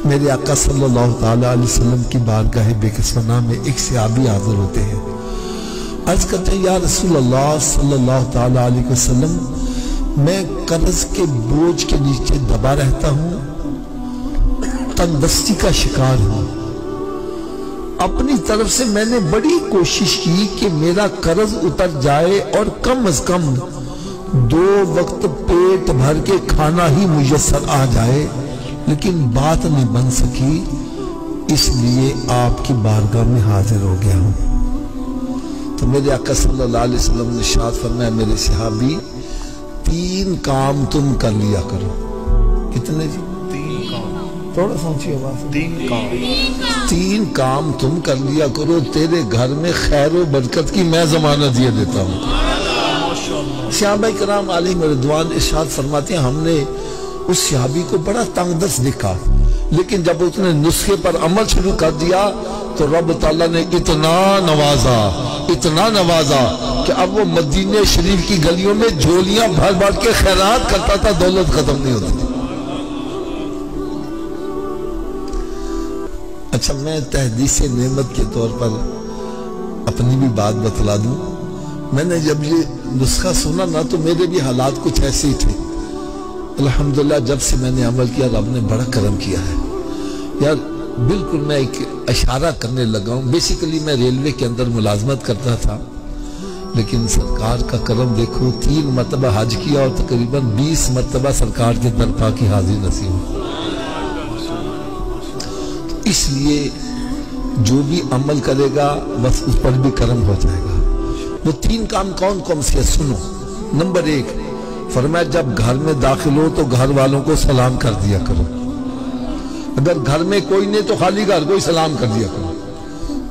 میرے آقا صلی اللہ تعالیٰ علیہ وسلم کی بارگاہ بکسونا میں ایک صحابی حاضر ہوتے ہیں. عرض کرتے ہیں یا رسول اللہ صلی اللہ تعالیٰ علیہ وسلم میں قرض کے بوجھ کے نیچے دبا رہتا ہوں, تنگ دستی کا شکار ہوں. اپنی طرف سے میں نے بڑی کوشش کی کہ میرا قرض اتر جائے اور کم از کم 2 وقت پیٹ بھر کے کھانا ہی میسر آ جائے, لیکن بات نہیں بن سکی, اس لیے آپ کی بارگاہ میں حاضر ہو گیا ہوں. تو میرے آقا صلی اللہ علیہ وسلم نے ارشاد فرمایا میرے صحابی 3 کام تم کر لیا کرو. کتنے جی؟ 3 کام. تھوڑا سوچیے آواز. 3 کام تم کر لیا کرو, تیرے گھر میں خیر و برکت کی میں ضمانت یہ دیتا ہوں. صحابہ کرام علیہم رضوان ارشاد فرماتے ہیں ہم نے اس صحابی کو بڑا تنگ دست دیکھا, لیکن جب اس نے نسخے پر عمل شروع کر دیا تو رب تعالیٰ نے اتنا نوازا کہ اب وہ مدینہ شریف کی گلیوں میں جھولیاں بھر بھر کے خیرات کرتا تھا, دولت ختم نہیں ہوتی. اچھا میں تحدیث نعمت کے طور پر اپنی بھی بات بتلا دوں. میں نے جب یہ نسخہ سنا نا تو میرے بھی حالات کچھ ایسے ہی تھے. الحمدللہ جب سے میں نے عمل کیا رب نے بڑا کرم کیا ہے. یار بالکل میں ایک اشارہ کرنے لگا ہوں. بیسیکلی میں ریلوے کے اندر ملازمت کرتا تھا, لیکن سرکار کا کرم دیکھو 3 مرتبہ حج کیا اور تقریباً 20 مرتبہ سرکار کے درپا کی حاضری نصیب ہو. اس لیے جو بھی عمل کرے گا بس اس پر بھی کرم ہو جائے گا. وہ 3 کام کون کون سے سنو. نمبر 1 فرمایا جب گھر میں داخل ہو تو گھر والوں کو سلام کر دیا کرو. اگر گھر میں کوئی نہیں تو خالی گھر کو ہی سلام کر دیا کرو.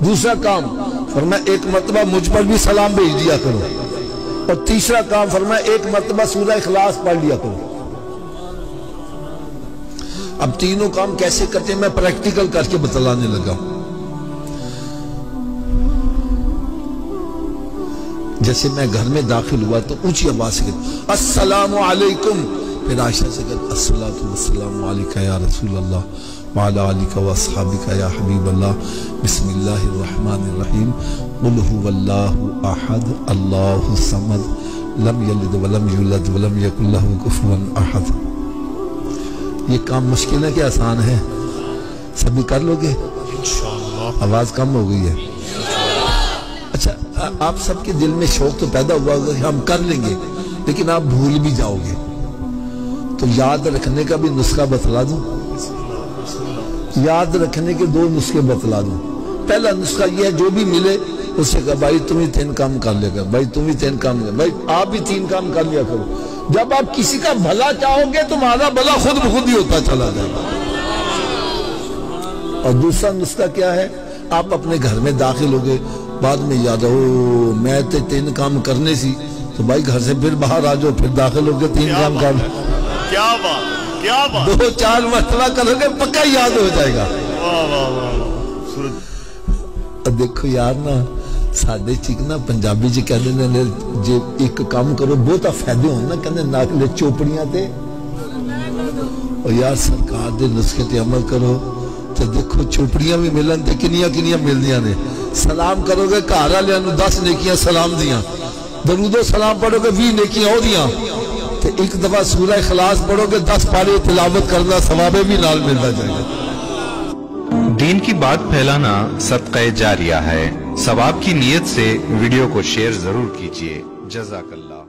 دوسرا کام فرمایا 1 مرتبہ مجھ پر بھی سلام بھیج دیا کرو. اور تیسرا کام فرمایا 1 مرتبہ سورہ اخلاص پڑھ لیا کرو. اب تینوں کام کیسے کرتے ہیں میں پریکٹیکل کر کے بتلانے لگا ہوں. جیسے میں گھر میں داخل ہوا تو اونچی آواز سے کہتا السلام علیکم, پھر عائشہ سے کہتا الصلاۃ والسلام علیکہ یا رسول اللہ وعلی آلکہ واصحابکہ یا حبیب اللہ, بسم اللہ الرحمن الرحیم, قل هو اللہ احد اللہ الصمد لم یلد ولم یولد ولم یکن لہ کفوا احد. یہ کام مشکل ہے کہ آسان ہے؟ سبھی کر لو گے انشاءاللہ. آواز کم ہو گئی ہے. اچھا آپ سب کے دل میں شوق تو پیدا ہوا ہوگا کہ ہم کر لیں گے, لیکن آپ بھول بھی جاؤ گے. تو یاد رکھنے کا بھی نسخہ بتلا دوں. یاد رکھنے کے 2 نسخے بتلا دوں. پہلا نسخہ یہ ہے جو بھی ملے اس سے کہا بھائی تم ہی 3 کام کر لے گا, بھائی تم ہی 3 کام کر, بھائی آپ بھی 3 کام کر لیا کرو. جب آپ کسی کا بھلا چاہو گے تمہارا بھلا خود بخود ہی ہوتا چلا جائے گا. اور دوسرا نسخہ کیا ہے, آپ اپنے گھر میں داخل ہو گئے, بعد میں یاد ہو میں 3 کام کرنے سی, تو بھائی گھر سے پھر باہر آ جاؤ, پھر داخل ہو گئے 3 کام کر لیں. کیا بات 2-4 مرتبہ کرو گے پکا یاد ہو جائے گا. دیکھو یار نا ساڈے چک نا پنجابی جی کہندے نے جے ایک کام کرو بہتا فائدے ہون نا, کہندے ناکلے چوپڑیاں تے, اور یار سرکار دے نسخے تے عمل کرو تو دیکھو چوپڑیاں بھی ملن تے کنیاں ملدیاں نے. سلام کرو گے گھر والےاں نوں 10 نیکیاں سلام دیاں, درود و سلام پڑھو گے 20 نیکیاں ہو دیاں, تے ایک دفعہ سورہ اخلاص پڑھو گے 10 پارے تلاوت کرنا ثواب بھی نال ملتا جائے گا. دین کی بات پھیلانا صدقہ جاریہ ہے. ثواب کی نیت سے ویڈیو کو شیئر ضرور کیجیے. جزاک اللہ.